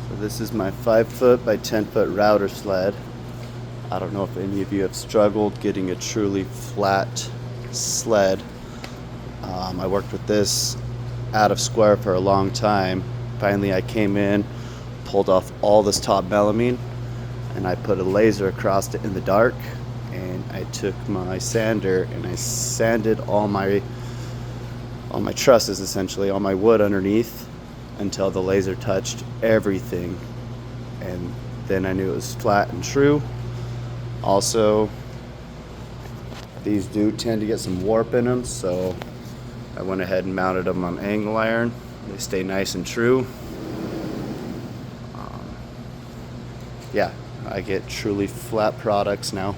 So this is my 5-foot by 10-foot router sled. I don't know if any of you have struggled getting a truly flat sled. I worked with this out of square for a long time. Finally I came in, pulled off all this top melamine, and I put a laser across it in the dark, and I took my sander and I sanded all my trusses, essentially all my wood underneath, until the laser touched everything, and then I knew it was flat and true. Also, these do tend to get some warp in them, so I went ahead and mounted them on angle iron. They stay nice and true. Yeah, I get truly flat products now.